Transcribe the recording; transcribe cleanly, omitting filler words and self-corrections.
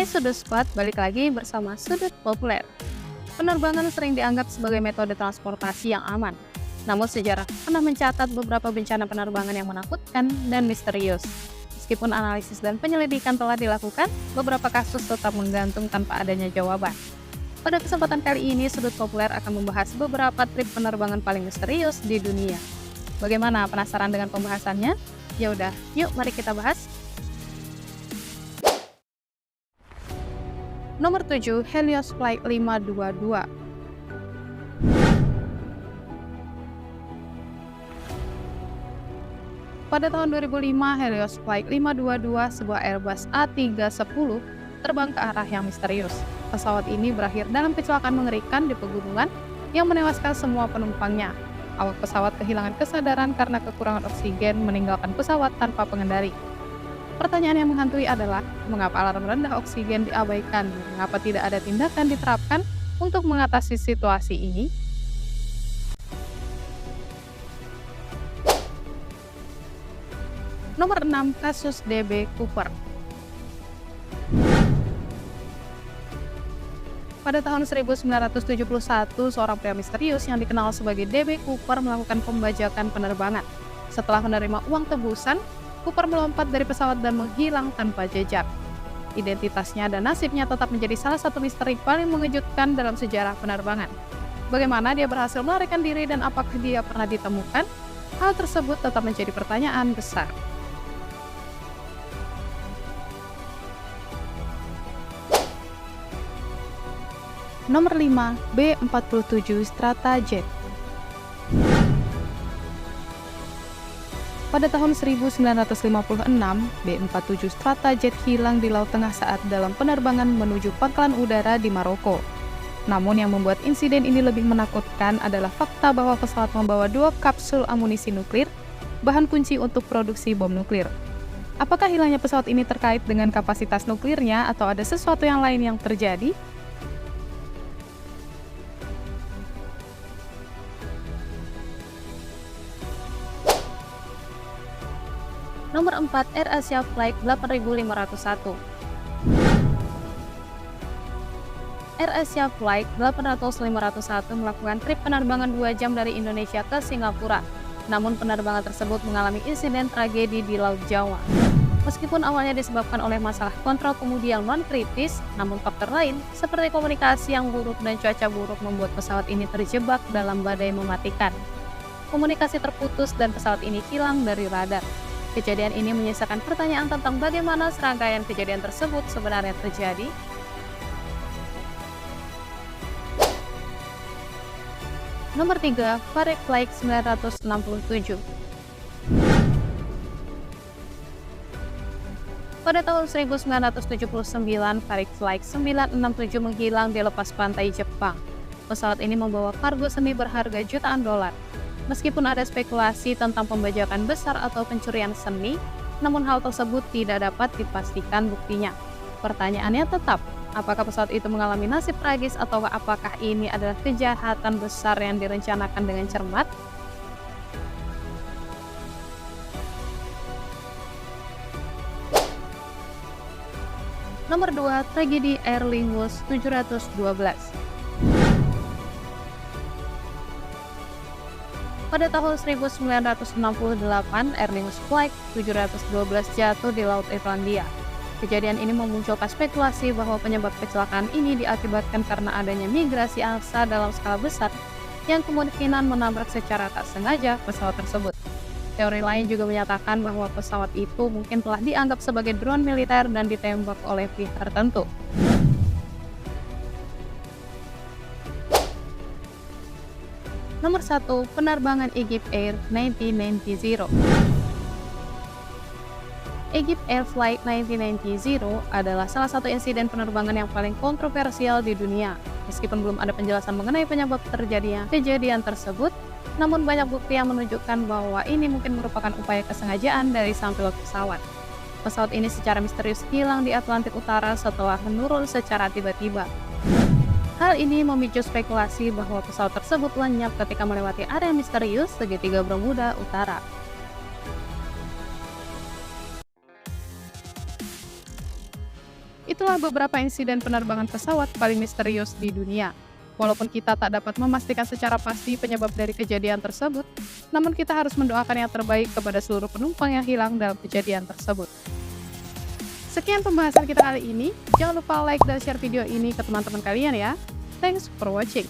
Hai Sudut Spot, balik lagi bersama Sudut Populer. Penerbangan sering dianggap sebagai metode transportasi yang aman. Namun sejarah pernah mencatat beberapa bencana penerbangan yang menakutkan dan misterius. Meskipun analisis dan penyelidikan telah dilakukan, beberapa kasus tetap menggantung tanpa adanya jawaban. Pada kesempatan kali ini, Sudut Populer akan membahas beberapa trip penerbangan paling misterius di dunia. Bagaimana, penasaran dengan pembahasannya? Ya udah, yuk mari kita bahas. Nomor 7, Helios Flight 522. Pada tahun 2005, Helios Flight 522, sebuah Airbus A310, terbang ke arah yang misterius. Pesawat ini berakhir dalam kecelakaan mengerikan di pegunungan yang menewaskan semua penumpangnya. Awak pesawat kehilangan kesadaran karena kekurangan oksigen meninggalkan pesawat tanpa pengendali. Pertanyaan yang menghantui adalah, mengapa alarm rendah oksigen diabaikan? Mengapa tidak ada tindakan diterapkan untuk mengatasi situasi ini? Nomor 6, kasus DB Cooper. Pada tahun 1971, seorang pria misterius yang dikenal sebagai DB Cooper melakukan pembajakan penerbangan. Setelah menerima uang tebusan, Cooper melompat dari pesawat dan menghilang tanpa jejak. Identitasnya dan nasibnya tetap menjadi salah satu misteri paling mengejutkan dalam sejarah penerbangan. Bagaimana dia berhasil melarikan diri dan apakah dia pernah ditemukan? Hal tersebut tetap menjadi pertanyaan besar. Nomor 5, B-47 Stratajet. Pada tahun 1956, B-47 Stratajet hilang di Laut Tengah saat dalam penerbangan menuju pangkalan udara di Maroko. Namun yang membuat insiden ini lebih menakutkan adalah fakta bahwa pesawat membawa 2 kapsul amunisi nuklir, bahan kunci untuk produksi bom nuklir. Apakah hilangnya pesawat ini terkait dengan kapasitas nuklirnya atau ada sesuatu yang lain yang terjadi? Nomor 4, AirAsia Flight 8501. AirAsia Flight 8501 melakukan trip penerbangan 2 jam dari Indonesia ke Singapura. Namun penerbangan tersebut mengalami insiden tragedi di Laut Jawa. Meskipun awalnya disebabkan oleh masalah kontrol kemudi yang non-kritis, namun faktor lain seperti komunikasi yang buruk dan cuaca buruk membuat pesawat ini terjebak dalam badai mematikan. Komunikasi terputus dan pesawat ini hilang dari radar. Kejadian ini menyisakan pertanyaan tentang bagaimana serangkaian kejadian tersebut sebenarnya terjadi. Nomor 3, Varig Flight 967. Pada tahun 1979, Varig Flight 967 menghilang di lepas pantai Jepang. Pesawat ini membawa kargo seni berharga jutaan dolar. Meskipun ada spekulasi tentang pembajakan besar atau pencurian seni, namun hal tersebut tidak dapat dipastikan buktinya. Pertanyaannya tetap, apakah pesawat itu mengalami nasib tragis atau apakah ini adalah kejahatan besar yang direncanakan dengan cermat? Nomor 2, tragedi Aer Lingus 712. Pada tahun 1968, Aer Lingus Flight 712 jatuh di Laut Irlandia. Kejadian ini memunculkan spekulasi bahwa penyebab kecelakaan ini diakibatkan karena adanya migrasi angsa dalam skala besar yang kemungkinan menabrak secara tak sengaja pesawat tersebut. Teori lain juga menyatakan bahwa pesawat itu mungkin telah dianggap sebagai drone militer dan ditembak oleh pihak tertentu. Nomor 1, penerbangan Egypt Air 1990. Egypt Air Flight 1990 adalah salah satu insiden penerbangan yang paling kontroversial di dunia. Meskipun belum ada penjelasan mengenai penyebab terjadinya kejadian tersebut, namun banyak bukti yang menunjukkan bahwa ini mungkin merupakan upaya kesengajaan dari sang pilot pesawat. Pesawat ini secara misterius hilang di Atlantik Utara setelah menurun secara tiba-tiba. Hal ini memicu spekulasi bahwa pesawat tersebut lenyap ketika melewati area misterius segitiga Bermuda Utara. Itulah beberapa insiden penerbangan pesawat paling misterius di dunia. Walaupun kita tak dapat memastikan secara pasti penyebab dari kejadian tersebut, namun kita harus mendoakan yang terbaik kepada seluruh penumpang yang hilang dalam kejadian tersebut. Sekian pembahasan kita kali ini. Jangan lupa like dan share video ini ke teman-teman kalian ya. Thanks for watching.